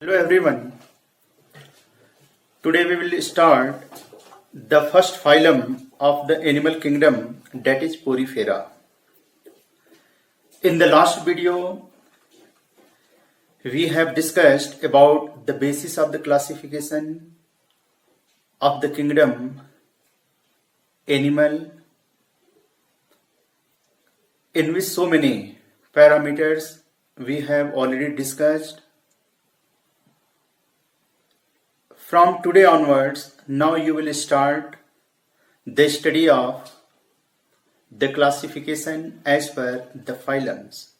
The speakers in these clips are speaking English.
Hello everyone. Today we will start the first phylum of the animal kingdom, that is Porifera. In the last video we have discussed about the basis of the classification of the kingdom animal, in which so many parameters we have already discussed. From today onwards, now you will start the study of the classification as per the phylums.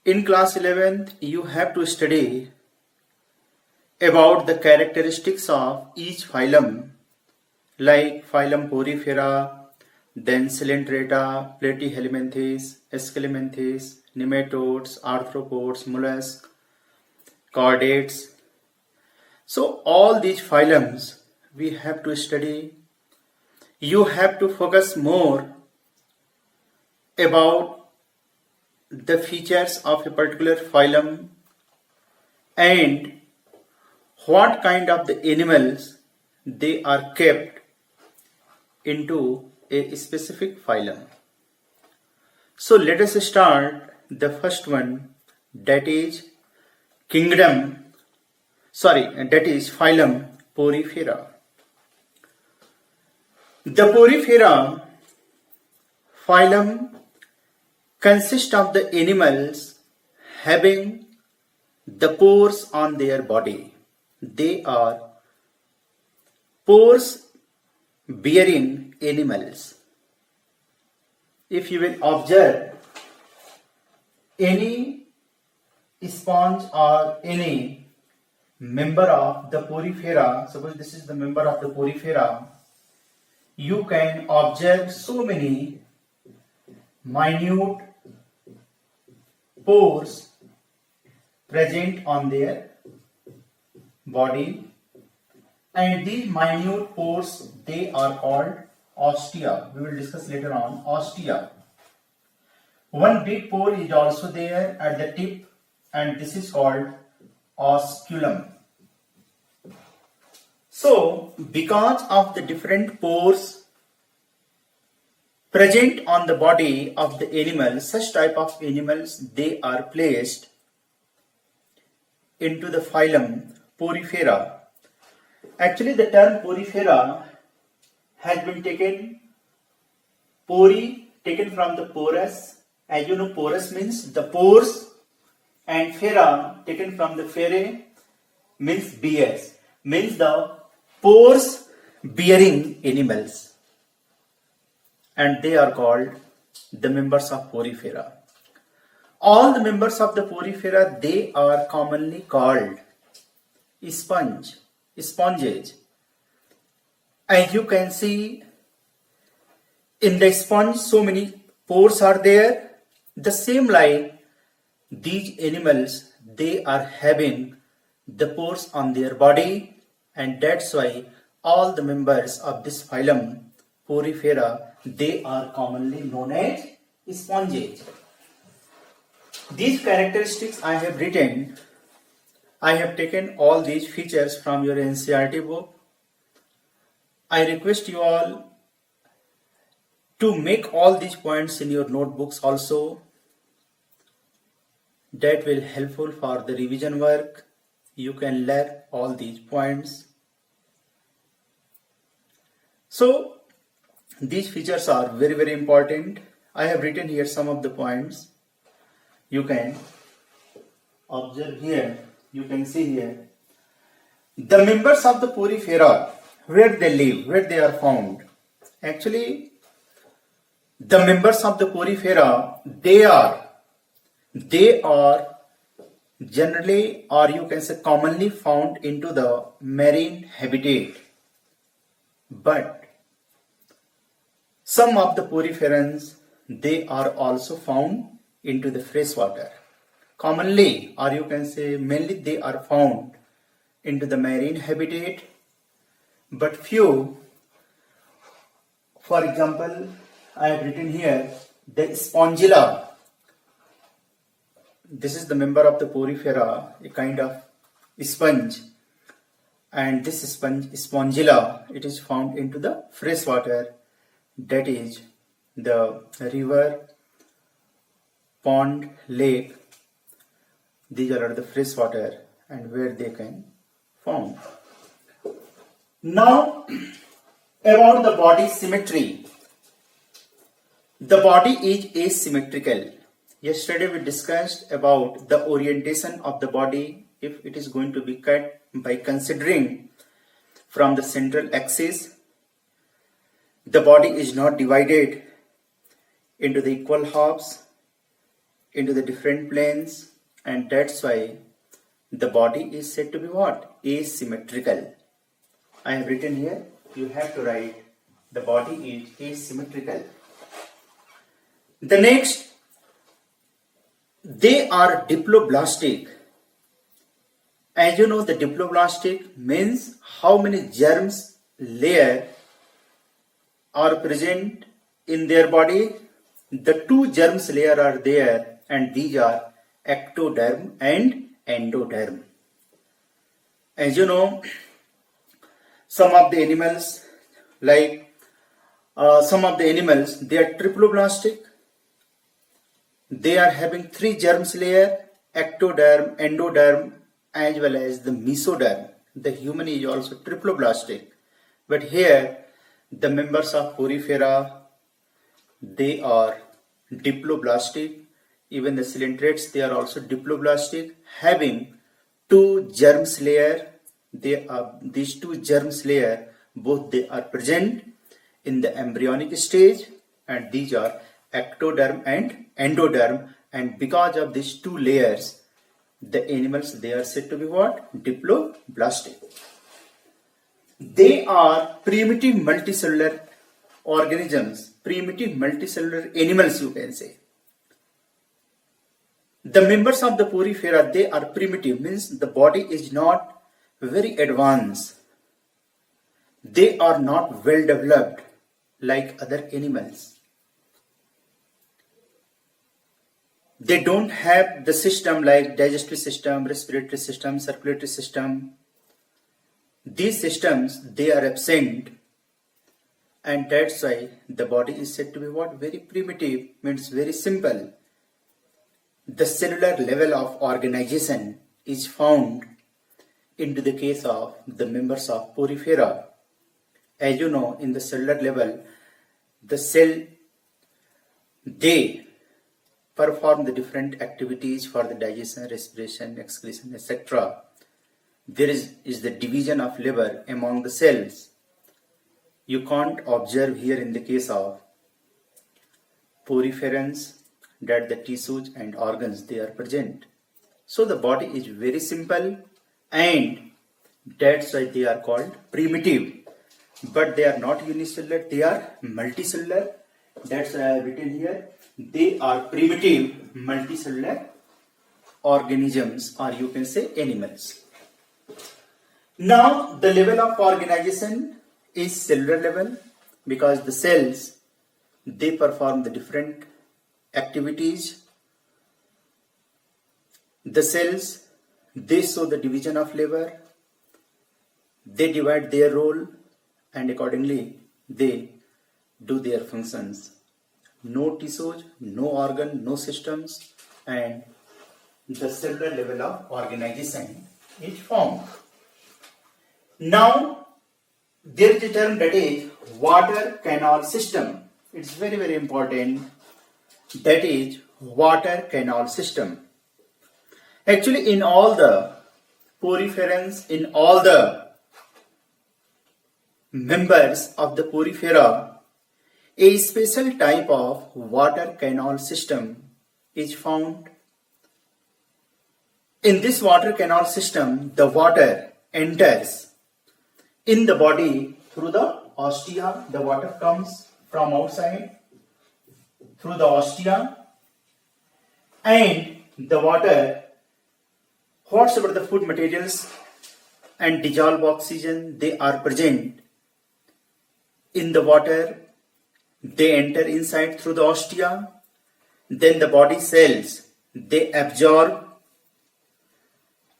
In class 11th, you have to study about the characteristics of each phylum, like phylum Porifera, then Coelenterata, Platyhelminthes, Scalementhes, nematodes, arthropods, mollusks, chordates. So all these phylums we have to study. You have to focus more about the features of a particular phylum and what kind of the animals they are kept into a specific phylum. So let us start the first one, that is phylum Porifera. The Porifera phylum consists of the animals having the pores on their body. They are pores bearing animals. If you will observe any sponge or any member of the Porifera, suppose this is the member of the Porifera, you can observe so many minute pores present on their body, and these minute pores, they are called ostia. We will discuss later on ostia. One big pore is also there at the tip, and this is called osculum. So, because of the different pores present on the body of the animal, such type of animals, they are placed into the phylum Porifera. Actually, the term Porifera has been taken from the porus. As you know, porus means the pores, and fera taken from the fere means bears, means the pores bearing animals, and they are called the members of Porifera. All the members of the Porifera, they are commonly called sponges. As you can see, in the sponge so many pores are there. The same like these animals, they are having the pores on their body, and that's why all the members of this phylum Porifera, they are commonly known as sponges. These characteristics I have written, I have taken all these features from your NCERT book. I request you all to make all these points in your notebooks also. That will helpful for the revision work. You can learn all these points. So these features are very, very important. I have written here some of the points. You can observe here. You can see here. The members of the Porifera, where they live, where they are found. Actually, the members of the Porifera, they are generally, or you can say commonly, found into the marine habitat. But some of the poriferans, they are also found into the fresh water. Commonly, or you can say mainly, they are found into the marine habitat, but few, for example, I have written here the Spongilla, this is the member of the porifera, a kind of sponge, and this sponge, spongilla, it is found into the fresh water, that is the river, pond, lake. These are the fresh water and where they can found. Now about the body symmetry. The body is asymmetrical. Yesterday we discussed about the orientation of the body if it is going to be cut by considering from the central axis. The body is not divided into the equal halves, into the different planes, and that's why the body is said to be what? Asymmetrical. I have written here, you have to write the body is asymmetrical. The next, they are diploblastic. As you know, the diploblastic means how many germs layer are present in their body. The two germs layer are there, and these are ectoderm and endoderm. As you know, some of the animals, they are triploblastic. They are having three germs layer, ectoderm, endoderm, as well as the mesoderm. The human is also triploblastic. But here, the members of porifera, they are diploblastic. Even the coelentrates, they are also diploblastic, having two germs layer. These two germs layer, both they are present in the embryonic stage, and these are ectoderm and endoderm, and because of these two layers, the animals, they are said to be what? Diploblastic. They are primitive multicellular organisms, primitive multicellular animals, you can say. The members of the porifera, they are primitive, means the body is not very advanced. They are not well developed like other animals. They don't have the system like digestive system, respiratory system, circulatory system. These systems, they are absent, and that's why the body is said to be what? Very primitive, means very simple. The cellular level of organization is found into the case of the members of porifera. As you know, in the cellular level, the cell, they perform the different activities for the digestion, respiration, excretion, etc. There is the division of labor among the cells. You can't observe here in the case of poriferans that the tissues and organs, they are present. So the body is very simple, and that's why they are called primitive. But they are not unicellular, they are multicellular. That's why I have written here, they are primitive multicellular organisms, or you can say animals. Now the level of organization is cellular level, because the cells, they perform the different activities. The cells, they show the division of labor, they divide their role, and accordingly they do their functions. No tissues, no organ, no systems, and the cellular level of organization is formed. Now there is a term, that is water canal system. It's very, very important. That is water canal system. Actually, in all the poriferans, in all the members of the porifera, a special type of water canal system is found. In this water canal system, the water enters in the body through the ostia. The water comes from outside through the ostia, and the water, whatsoever the food materials and dissolved oxygen, they are present in the water, they enter inside through the ostia. Then the body cells, they absorb,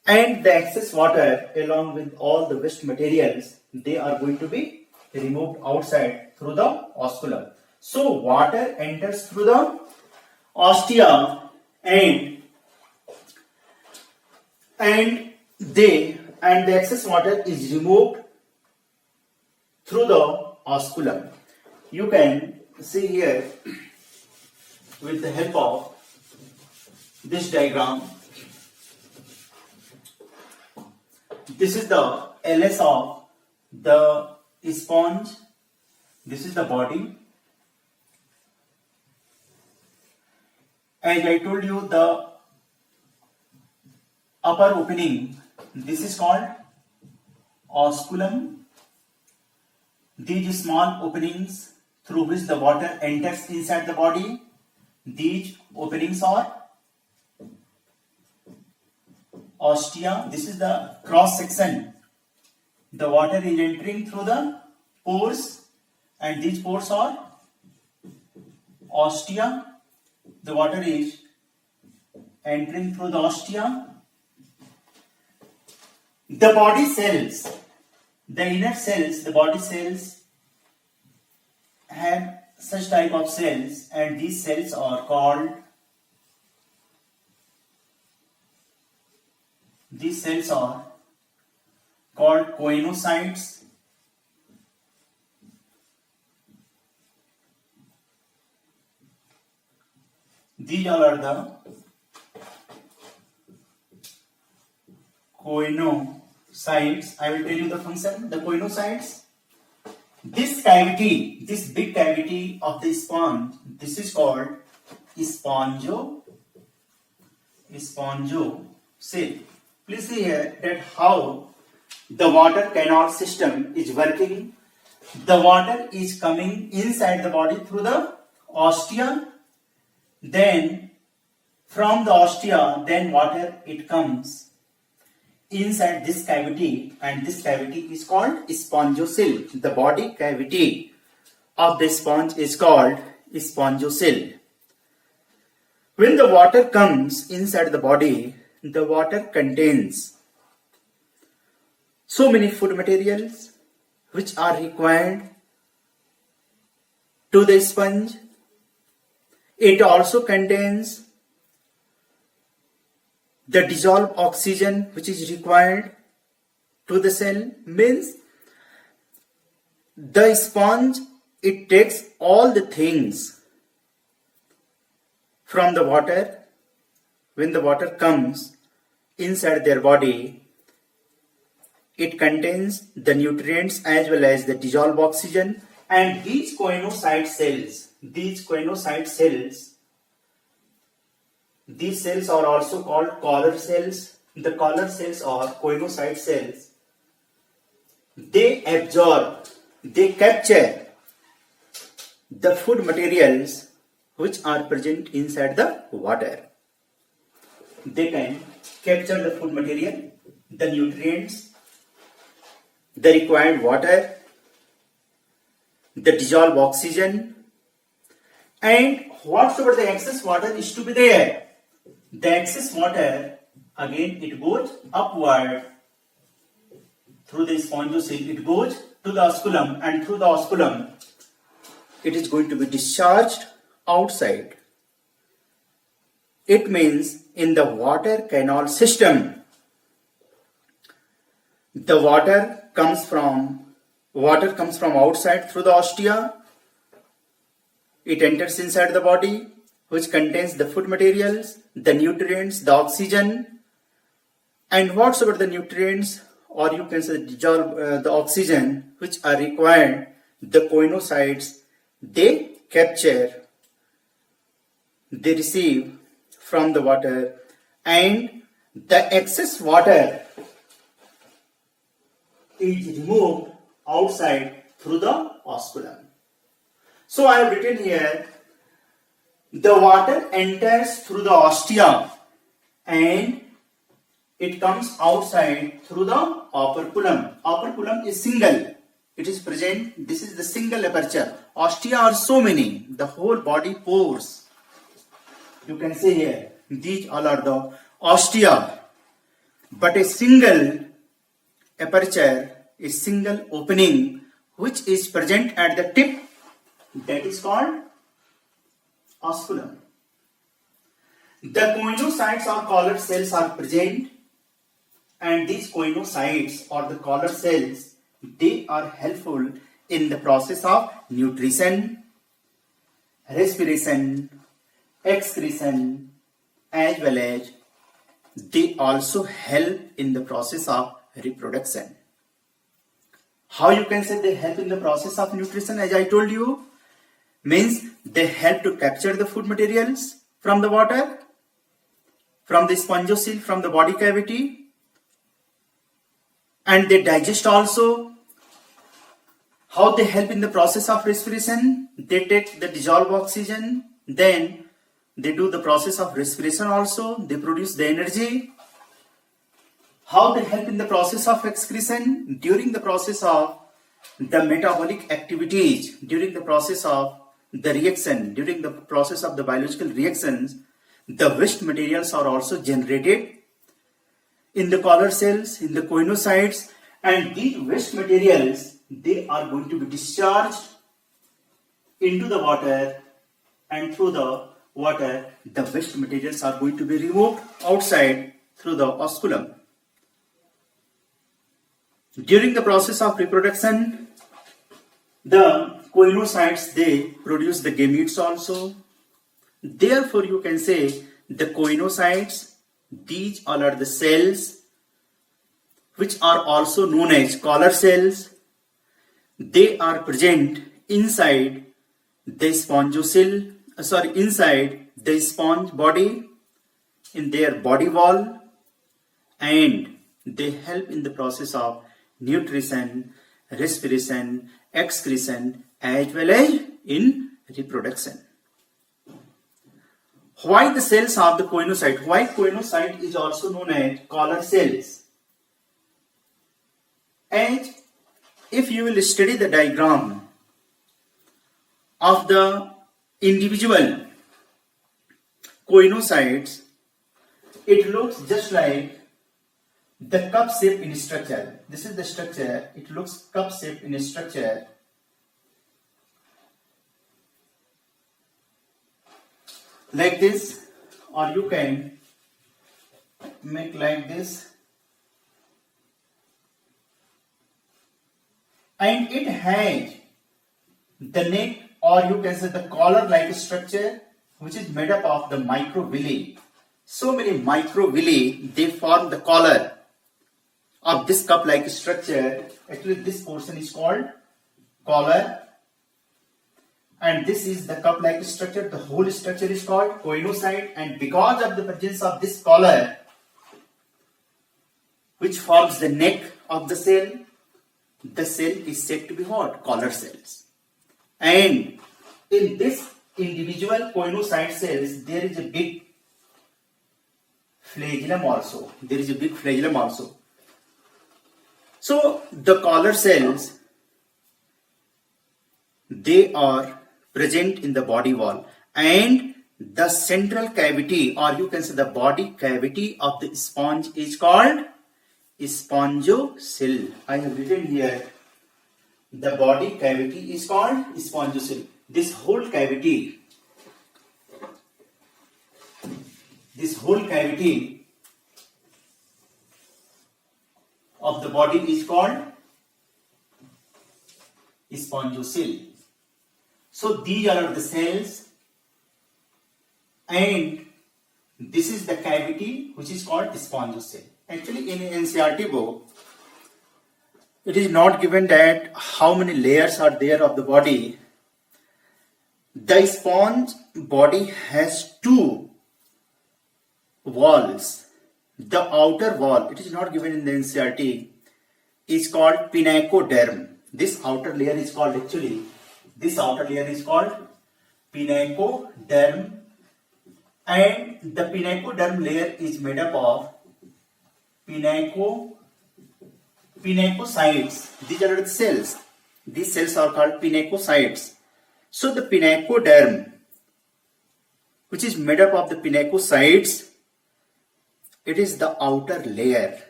and the excess water along with all the waste materials, they are going to be removed outside through the osculum. So water enters through the ostia and the excess water is removed through the osculum. You can see here with the help of this diagram. This is the LS of the sponge. This is the body. As I told you, the upper opening, this is called osculum. These small openings through which the water enters inside the body, these openings are ostia. This is the cross section. The water is entering through the pores, and these pores are ostia. The water is entering through the ostia. The body cells, the inner cells, the body cells have such type of cells, and these cells are called choanocytes. These all are the choanocytes. I will tell you the function. The choanocytes, this cavity, this big cavity of the sponge, this is called spongocell. Please see here that how the water canal system is working. The water is coming inside the body through the ostia. Then from the ostia, then water it comes inside this cavity, and this cavity is called spongocell. The body cavity of the sponge is called spongocell. When the water comes inside the body, the water contains so many food materials which are required to the sponge. It also contains the dissolved oxygen which is required to the cell. Means the sponge, it takes all the things from the water. When the water comes inside their body, it contains the nutrients as well as the dissolved oxygen. And these choanocyte cells, these cells are also called collar cells. The collar cells or choanocyte cells, they absorb, they capture the food materials which are present inside the water. They can capture the food material, the nutrients, the required water, the dissolved oxygen, and whatsoever the excess water is to be there. The excess water, again it goes upward through the spongocell, it goes to the osculum, and through the osculum it is going to be discharged outside. It means in the water canal system, the water comes from outside through the ostia. It enters inside the body, which contains the food materials, the nutrients, the oxygen, and whatsoever the nutrients, or you can say the oxygen which are required, the choanocytes, they capture, they receive from the water, and the excess water is removed outside through the osculum. So I have written here, the water enters through the ostia and it comes outside through the operculum. Operculum is single. It is present. This is the single aperture. Ostia are so many. The whole body pores. You can see here. These all are the ostia, but a single aperture, a single opening which is present at the tip, that is called osculum. The coinocytes or collar cells are present, and these coinocytes or the collar cells, they are helpful in the process of nutrition, respiration, excretion, as well as they also help in the process of reproduction. How you can say they help in the process of nutrition? As I told you, means they help to capture the food materials from the water, from the spongocoel, from the body cavity, and they digest also. How they help in the process of respiration? They take the dissolved oxygen, then they do the process of respiration also, they produce the energy. How they help in the process of excretion? During the process of the metabolic activities, during the process of the reaction, during the process of the biological reactions, the waste materials are also generated in the collar cells, in the coinocytes, and these waste materials, they are going to be discharged into the water, and through the water, the waste materials are going to be removed outside through the osculum. During the process of reproduction, the coinocytes, they produce the gametes also. Therefore, you can say the coinocytes, these all are the cells which are also known as collar cells. They are present inside the spongocoel, inside the sponge body, in their body wall, and they help in the process of nutrition, respiration, excretion, as well as in reproduction. Why the cells of the coinocyte? Why coinocyte is also known as collar cells? And if you will study the diagram of the individual coinocytes, it looks just like the cup shape in structure. This is the structure. It looks cup shape in structure. Like this, or you can make like this. And it has the neck, or you can say the collar like structure, which is made up of the microvilli. So many microvilli, they form the collar of this cup like structure. Actually, this portion is called collar, and this is the cup like structure. The whole structure is called coinocyte, and because of the presence of this collar, which forms the neck of the cell is said to be what? Collar cells. And in this individual coinocyte cells, there is a big flagellum also. There is a big flagellum also. So the collar cells, they are present in the body wall, and the central cavity, or you can say the body cavity of the sponge, is called spongocoel. I have written here, the body cavity is called spongocoel. This whole cavity of the body is called spongocoel. So these are the cells, and this is the cavity which is called spongocoel. Actually, in NCERT book, it is not given that how many layers are there of the body. The sponge body has two walls. The outer wall, it is not given in the NCERT, is called pinacoderm. This outer layer is called pinacoderm, and the pinacoderm layer is made up of pinacocytes. These are the cells. These cells are called pinacocytes. So the pinacoderm, which is made up of the pinacocytes, it is the outer layer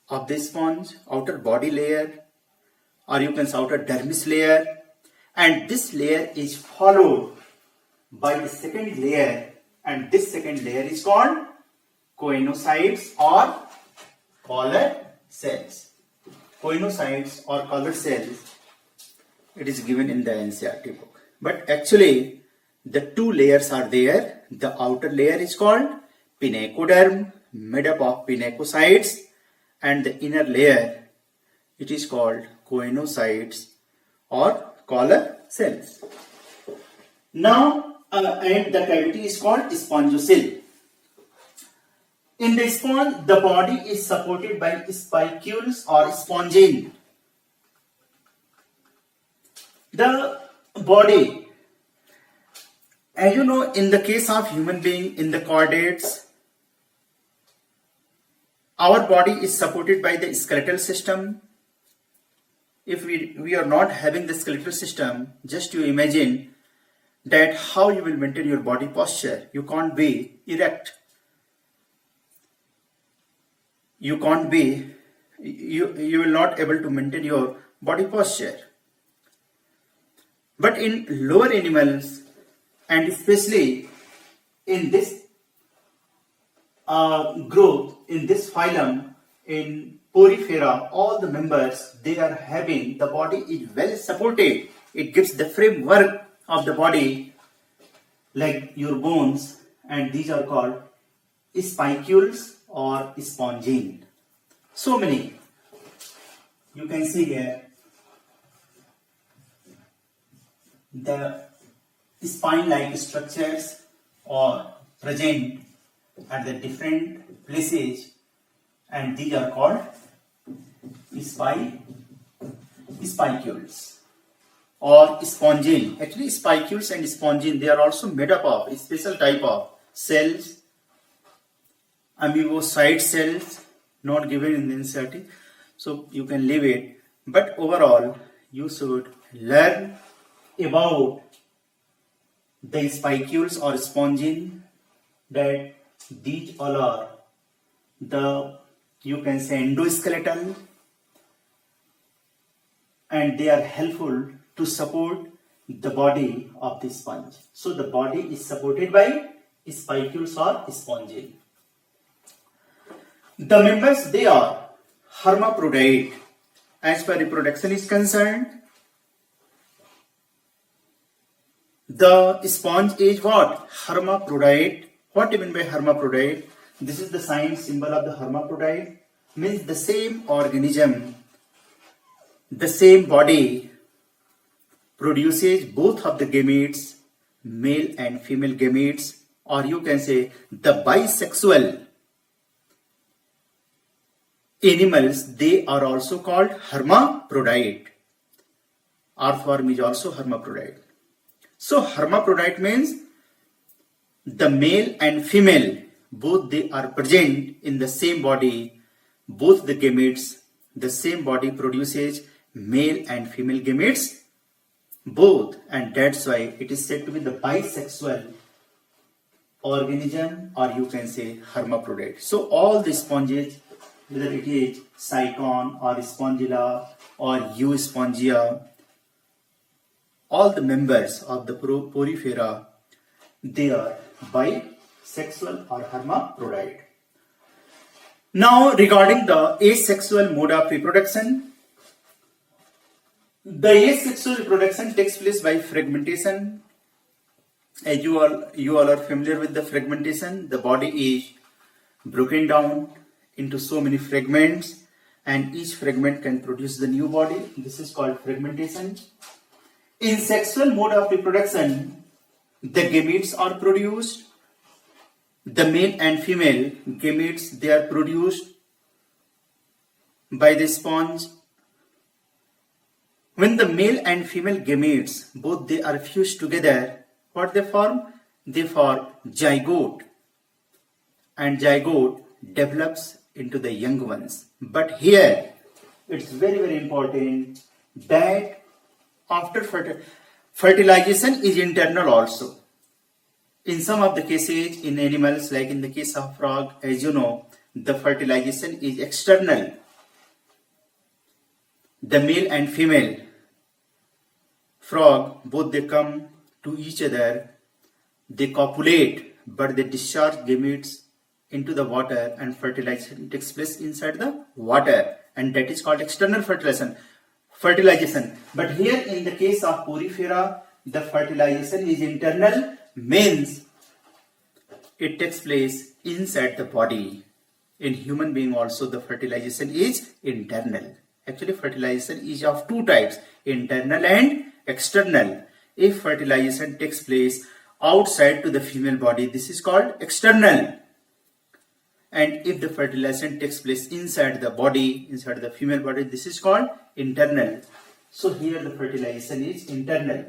of the sponge, outer body layer, or you can say outer dermis layer, and this layer is followed by the second layer, and this second layer is called choanocytes or collar cells. Choanocytes or collar cells, it is given in the NCERT book. But actually, the two layers are there. The outer layer is called pinacoderm, made up of pinacocytes, and the inner layer, it is called choanocytes or collar cells. Now, and the cavity is called spongocoel. In the sponge, the body is supported by spicules or spongin. The body, as you know, in the case of human being, in the chordates, our body is supported by the skeletal system. If we are not having the skeletal system, just you imagine that how you will maintain your body posture. You can't be erect. You will not able to maintain your body posture. But in lower animals, and especially in this group, in this phylum, in Porifera, all the members, they are having, the body is well supported. It gives the framework of the body, like your bones, and these are called spicules or spongin. So many. You can see here the spine-like structures are present at the different places, and these are called spicules or spongin. Actually, spicules and spongin, they are also made up of a special type of cells, amoebocyte cells, not given in the NCERT, so you can leave it. But overall, you should learn about the spicules or spongin, that these all are the, you can say, endoskeletal, and they are helpful to support the body of the sponge. So the body is supported by spicules or spongin. The members, they are hermaphrodite. As far as reproduction is concerned, the sponge is what? Hermaphrodite. What do you mean by hermaphrodite? This is the sign symbol of the hermaphrodite. Means the same organism, the same body produces both of the gametes, male and female gametes, or you can say the bisexual animals, they are also called hermaphrodite. Earthworm is also hermaphrodite. So hermaphrodite means the male and female, both they are present in the same body, both the gametes, the same body produces male and female gametes, both, and that's why it is said to be the bisexual organism, or you can say hermaphrodite. So all the sponges, whether it is Cycon or Spongilla or Euspongia, all the members of the Porifera, they are bisexual or hermaphrodite. Now regarding the asexual mode of reproduction, the asexual reproduction takes place by fragmentation. As you all are familiar with the fragmentation, the body is broken down into so many fragments, and each fragment can produce the new body. This is called fragmentation. In sexual mode of reproduction, the gametes are produced. The male and female gametes, they are produced by the sponge. When the male and female gametes, both they are fused together, what they form? They form zygote, and zygote develops into the young ones. But here, it's very, very important that after fertilization is internal also. In some of the cases in animals, like in the case of frog, as you know, the fertilization is external. The male and female frog, both they come to each other, they copulate, but they discharge gametes into the water and fertilization takes place inside the water, and that is called external fertilization. But here in the case of Porifera, the fertilization is internal, means it takes place inside the body. In human being also the fertilization is internal. Actually fertilization is of two types, internal and external. If fertilization takes place outside to the female body, this is called external. And if the fertilization takes place inside the body, inside the female body, this is called internal. So here the fertilization is internal.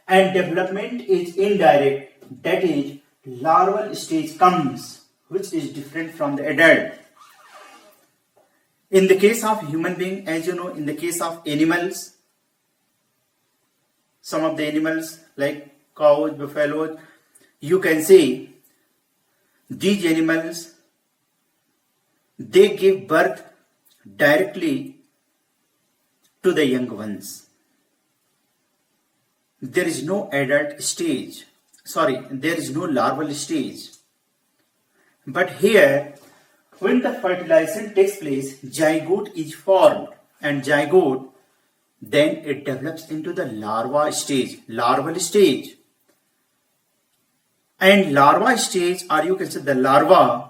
And development is indirect, that is larval stage comes, which is different from the adult. In the case of human being, as you know, in the case of animals, some of the animals like cows, buffaloes, you can see these animals, they give birth directly to the young ones. There is no adult stage. There is no larval stage. But here, when the fertilization takes place, zygote is formed, and zygote, then it develops into the larval stage. And larva stage, or you can say the larva,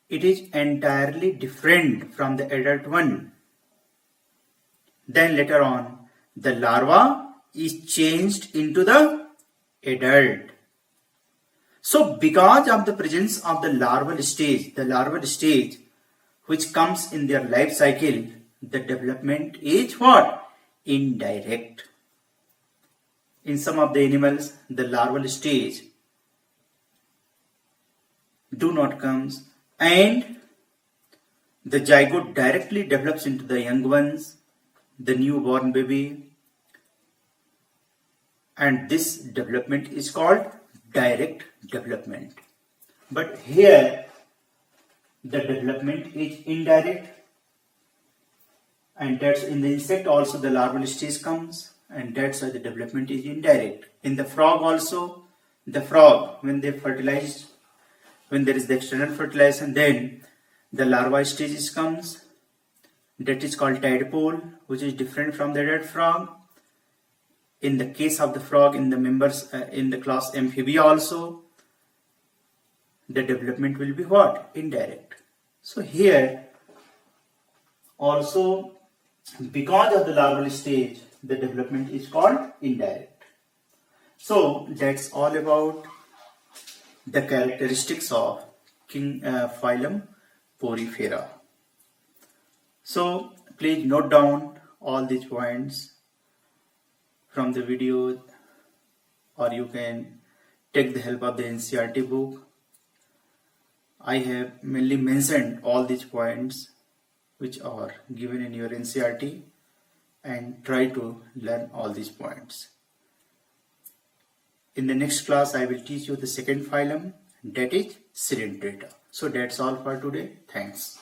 it is entirely different from the adult one. Then later on, the larva is changed into the adult. So because of the presence of the larval stage which comes in their life cycle, the development is what? Indirect. In some of the animals, the larval stage do not comes, and the zygote directly develops into the young ones, the newborn baby, and this development is called direct development. But here the development is indirect, and that's in the insect also the larval stage comes, and that's why the development is indirect. In the frog also, the frog, when they fertilize, when there is the external fertilization, then the larva stages comes, that is called tadpole, which is different from the adult frog. In the case of the frog, in the members in the class Amphibia also, the development will be what? Indirect. So here also, because of the larval stage, the development is called indirect. So that's all about the characteristics of phylum Porifera. So please note down all these points from the video, or you can take the help of the NCERT book. I have mainly mentioned all these points which are given in your NCERT, and try to learn all these points. In the next class, I will teach you the second phylum, that is Cyrindreta. So that's all for today. Thanks.